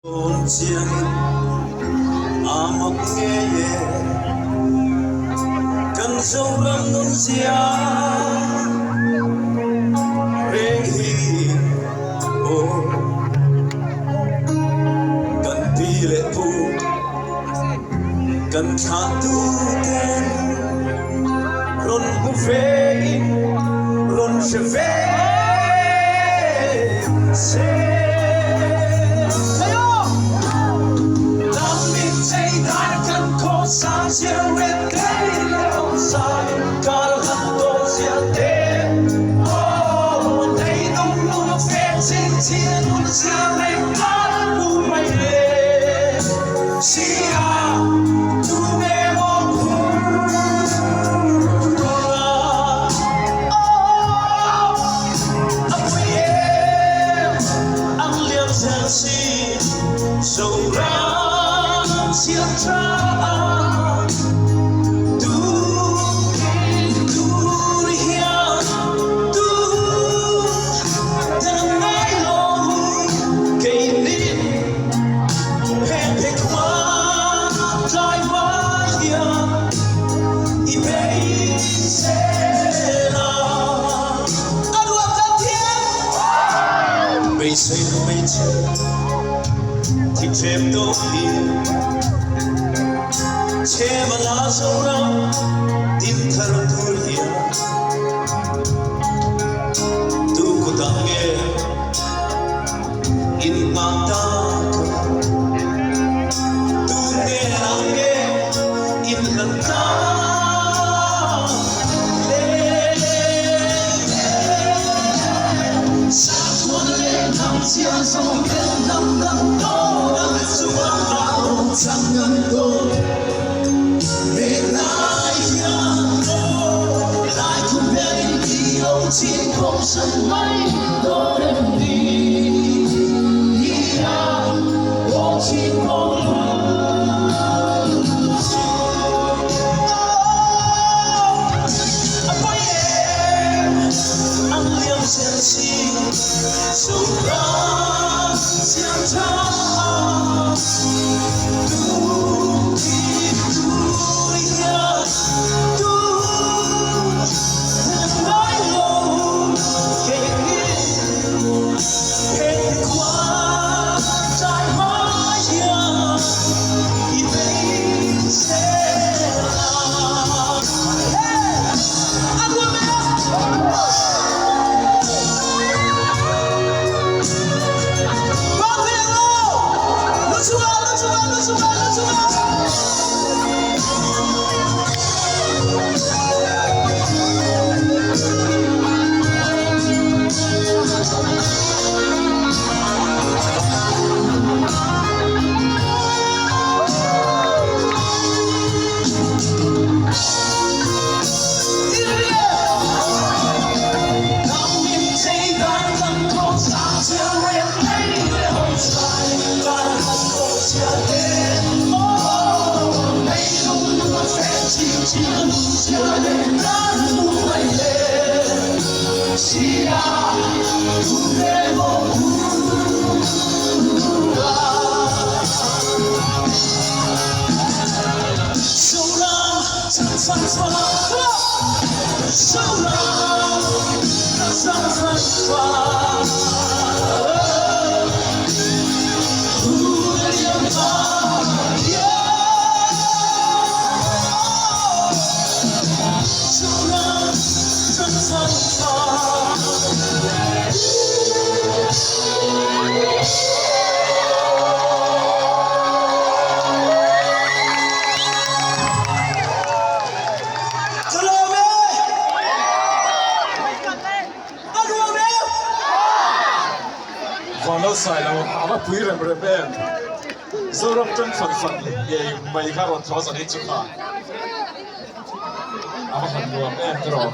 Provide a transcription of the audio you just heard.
Chiang amak ngeye kan seorang manusia rehi oh kan pilih pu kan satu ten ron buffet ron chevet Sang chiều về cây leo dài cả lần tôi sẽ đến oh thấy đông luôn phép trên chiến luôn xa lên mắt luôn mày lên chia tu mê một anh liêm dân si sâu ra chiếc trái Bây giờ bây giờ thì thêm đâu đi che mà lá sâu răng tim thở thôi hiền tu có tang nghe in mang ta tu nghe nang nghe in lần ta Chia sâu bên năm năm đó đã xuống bao trăm năm tôi để lại lại cùng bên yêu trên không sân bay đó đêm đi ôm trên con anh liêm sen si sâu ra xiang cha tu ki tu ya tu nói lâu kể qua trái mãi y đây sẽ là anh muốn biết Nó xài là mà quý rèm rèm bên, số rộng chân phật phật về mấy cái rồi tháo ra đi chụp à, mà phần mua bên rồi.